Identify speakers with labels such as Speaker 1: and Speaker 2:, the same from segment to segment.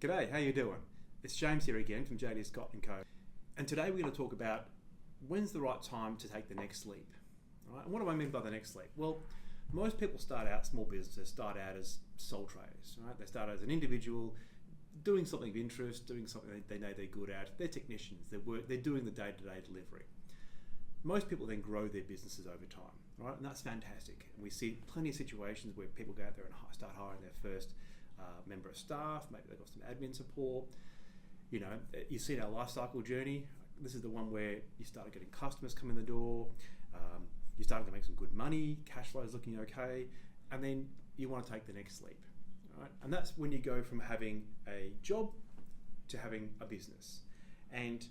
Speaker 1: G'day, how you doing? It's James here again from JD Scott & Co. And today we're going to talk about when's the right time to take the next leap. All right? And what do I mean by the next leap? Well, most people start out, small businesses start out as sole traders. Right? They start as an individual, doing something of interest, doing something they know they're good at. They're technicians, they're doing the day-to-day delivery. Most people then grow their businesses over time, right? And that's fantastic. And we see plenty of situations where people go out there and start hiring their first member of staff. Maybe they've got some admin support. You know, you see our life cycle journey. This is the one where you started getting customers come in the door. You're starting to make some good money. Cash flow is looking okay, and then you want to take the next leap, right? And that's when you go from having a job to having a business. And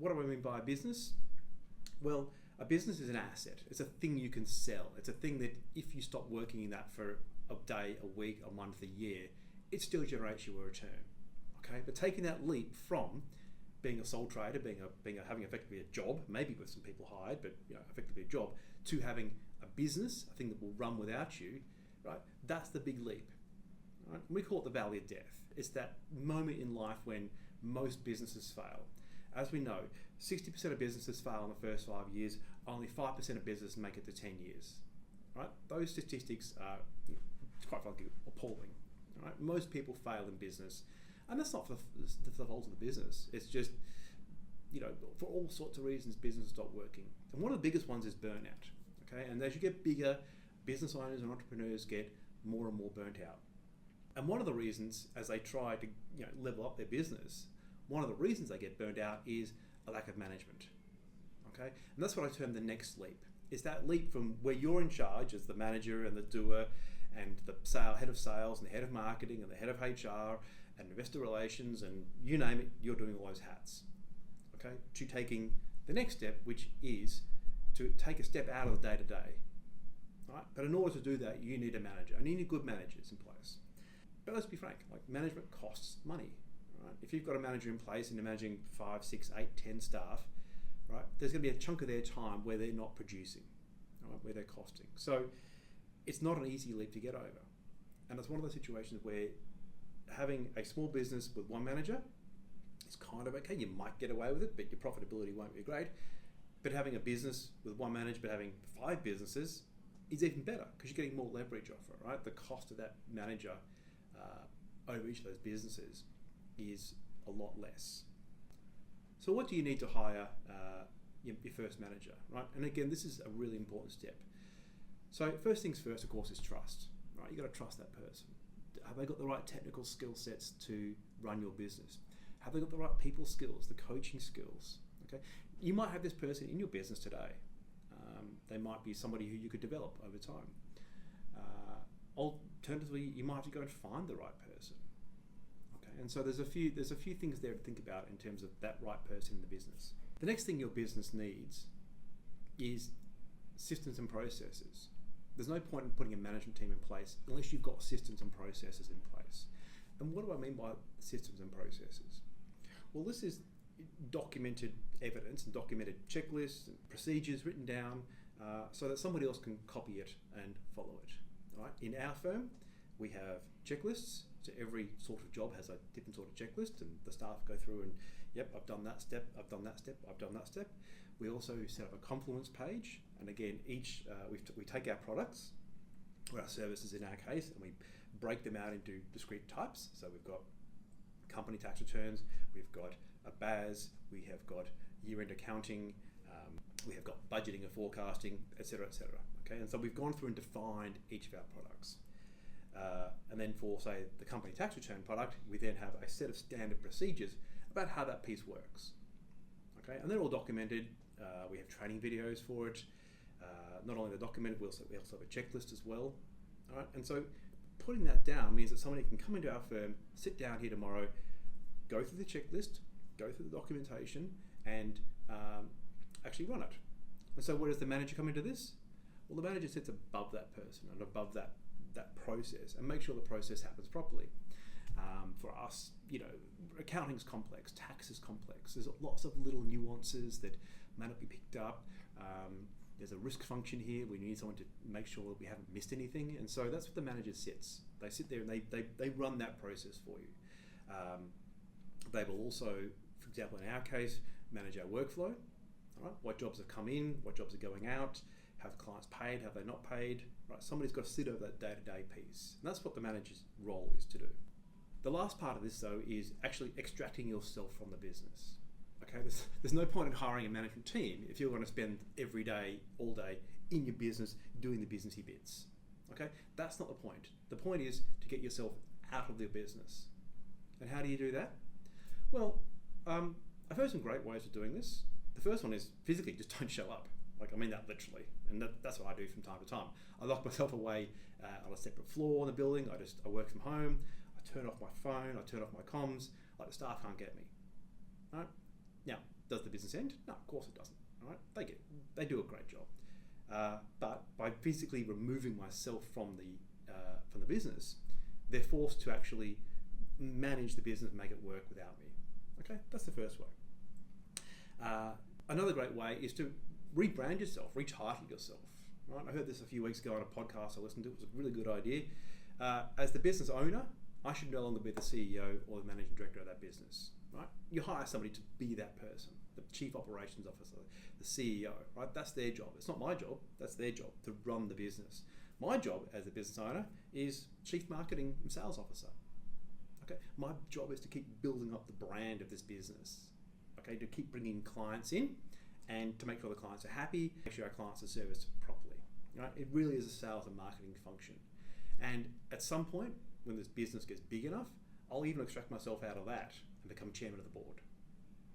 Speaker 1: what do I mean by a business? Well, a business is an asset. It's a thing you can sell. It's a thing that if you stop working in that for a day, a week, a month, a year, it still generates you a return. Okay, but taking that leap from being a sole trader, having effectively a job, maybe with some people hired, but effectively a job, to having a business, a thing that will run without you, right? That's the big leap. Right? We call it the valley of death. It's that moment in life when most businesses fail. As we know, 60% of businesses fail in the first 5 years. Only 5% of businesses make it to 10 years. Right? Those statistics are quite frankly appalling. Right? Most people fail in business, and that's not for the fault of the business. It's just, for all sorts of reasons, businesses stop working. And one of the biggest ones is burnout. Okay, and as you get bigger, business owners and entrepreneurs get more and more burnt out. And one of the reasons, as they try to level up their business, one of the reasons they get burnt out is a lack of management. Okay, and that's what I term the next leap. It's that leap from where you're in charge as the manager and the doer and the head of sales and the head of marketing and the head of HR and investor relations and you name it, you're doing all those hats. Okay, to taking the next step, which is to take a step out of the day-to-day. Right? But in order to do that, you need a manager, and you need good managers in place. But let's be frank, management costs money. Right? If you've got a manager in place and you're managing 5, 6, 8, 10 staff, right, there's going to be a chunk of their time where they're not producing, right, where they're costing. So it's not an easy leap to get over. And it's one of those situations where having a small business with one manager is kind of okay. You might get away with it, but your profitability won't be great. But having a business with one manager, but having 5 businesses is even better because you're getting more leverage off it, right? The cost of that manager over each of those businesses is a lot less. So what do you need to hire your first manager, right? And again, this is a really important step. So first things first, of course, is trust, right? You've got to trust that person. Have they got the right technical skill sets to run your business? Have they got the right people skills, the coaching skills? Okay, you might have this person in your business today. They might be somebody who you could develop over time. Alternatively, you might have to go and find the right person. Okay, and so there's a few things there to think about in terms of that right person in the business. The next thing your business needs is systems and processes. There's no point in putting a management team in place unless you've got systems and processes in place. And what do I mean by systems and processes? Well, this is documented evidence and documented checklists and procedures written down so that somebody else can copy it and follow it. Right? In our firm, we have checklists. So every sort of job has a different sort of checklist, and the staff go through and, yep, I've done that step, I've done that step, I've done that step. We also set up a Confluence page, and again, we take our products, or our services in our case, and we break them out into discrete types. So we've got company tax returns, we've got a BAS, we have got year-end accounting, we have got budgeting and forecasting, etc., etc. Okay, and so we've gone through and defined each of our products. And then for, say, the company tax return product, we then have a set of standard procedures about how that piece works. Okay, and they're all documented. We have training videos for it. Not only they're documented, we also have a checklist as well. All right, and so putting that down means that somebody can come into our firm, sit down here tomorrow, go through the checklist, go through the documentation, and actually run it. And so where does the manager come into this? Well, the manager sits above that person and above that process and make sure the process happens properly. For us, accounting's complex, tax is complex. There's lots of little nuances that may not be picked up. There's a risk function here. We need someone to make sure that we haven't missed anything. And so that's what the manager sits. They sit there and they run that process for you. They will also, for example, in our case, manage our workflow. All right, what jobs have come in, what jobs are going out, have clients paid, have they not paid? Right, somebody's got to sit over that day-to-day piece, and that's what the manager's role is to do. The last part of this, though, is actually extracting yourself from the business. Okay, there's no point in hiring a management team if you're going to spend every day, all day, in your business doing the businessy bits. Okay, that's not the point. The point is to get yourself out of the business. And how do you do that? Well, I've heard some great ways of doing this. The first one is physically just don't show up. Like, I mean that literally, and that's what I do from time to time. I lock myself away on a separate floor in the building. I work from home. I turn off my phone. I turn off my comms. Like, the staff can't get me. All right. Now, does the business end? No, of course it doesn't. All right. They do a great job. But by physically removing myself from the business, they're forced to actually manage the business and make it work without me. Okay, that's the first way. Another great way is to rebrand yourself, retitle yourself. Right? I heard this a few weeks ago on a podcast I listened to. It was a really good idea. As the business owner, I should no longer be the CEO or the managing director of that business. Right? You hire somebody to be that person, the chief operations officer, the CEO. Right? That's their job. It's not my job. That's their job to run the business. My job as a business owner is chief marketing and sales officer. Okay, my job is to keep building up the brand of this business. Okay, to keep bringing clients in and to make sure the clients are happy, make sure our clients are serviced properly. Right? It really is a sales and marketing function. And at some point, when this business gets big enough, I'll even extract myself out of that and become chairman of the board.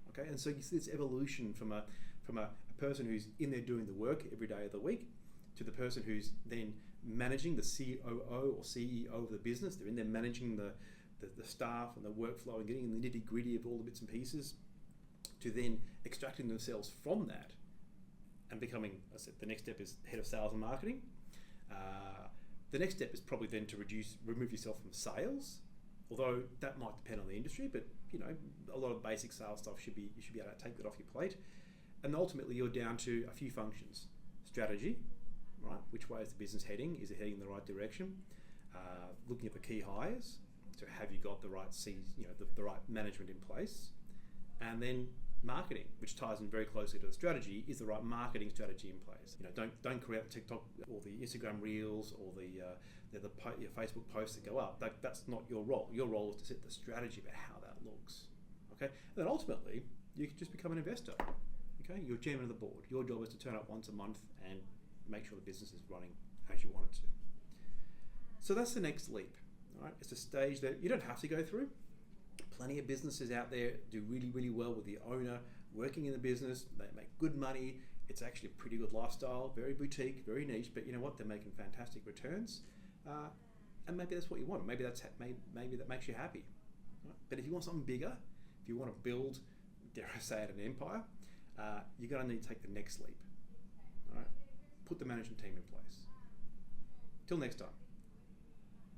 Speaker 1: Okay, and so you see this evolution from a person who's in there doing the work every day of the week to the person who's then managing the COO or CEO of the business. They're in there managing the staff and the workflow and getting in the nitty-gritty of all the bits and pieces, to then extracting themselves from that and becoming, I said, the next step is head of sales and marketing. The next step is probably then to remove yourself from sales, although that might depend on the industry, but you know, a lot of basic sales stuff you should be able to take that off your plate. And ultimately you're down to a few functions. Strategy, right? Which way is the business heading? Is it heading in the right direction? Looking at the key hires. So have you got the right the right management in place? And then marketing, which ties in very closely to the strategy, is the right marketing strategy in place. You know, don't create the TikTok or the Instagram reels or your Facebook posts that go up. That's not your role. Your role is to set the strategy about how that looks. Okay, and then ultimately you can just become an investor. Okay, you're chairman of the board. Your job is to turn up once a month and make sure the business is running as you want it to. So that's the next leap. All right, it's a stage that you don't have to go through. Plenty of businesses out there do really, really well with the owner working in the business. They make good money. It's actually a pretty good lifestyle, very boutique, very niche, but you know what? They're making fantastic returns. And maybe that's what you want. Maybe that makes you happy. Right? But if you want something bigger, if you want to build, dare I say it, an empire, you're going to need to take the next leap. All right? Put the management team in place. Till next time.